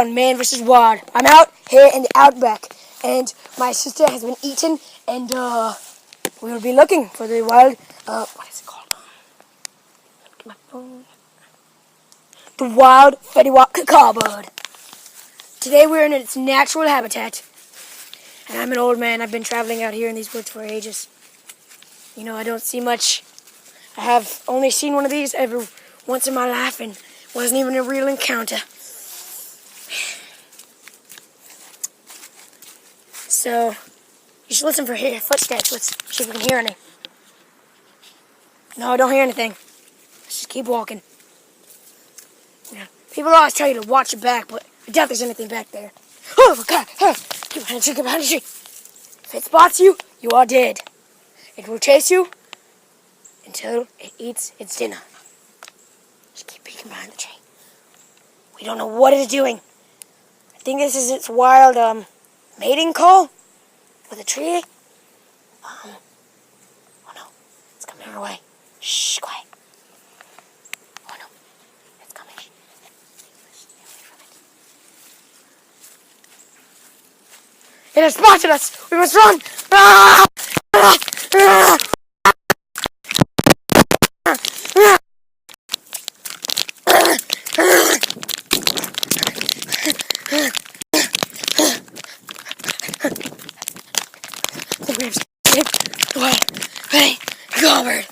On Man vs. Wild. I'm out here in the outback, and my sister has been eaten, and we will be looking for the wild. What is it called? Look at my phone. The wild fetty bird. Today we're in its natural habitat, and I'm an old man. I've been traveling out here in these woods for ages. You know, I don't see much. I have only seen one of these ever once in my life, and wasn't even a real encounter. So, you should listen for footsteps. Let's see if we can hear any. No, I don't hear anything. Let's just keep walking. Yeah. People always tell you to watch your back, but I doubt there's anything back there. Oh, my God. Keep behind the tree, get behind the tree. If it spots you, you are dead. It will chase you until it eats its dinner. Just keep peeking behind the tree. We don't know what it is doing. I think this is its wild, mating call with a tree. Oh no, it's coming our way. Shh, quiet. Oh no, it's coming. Stay away from it. It has spotted us. We must run. Ah! Ah! Ah! I think we have escaped the wild fetty bird.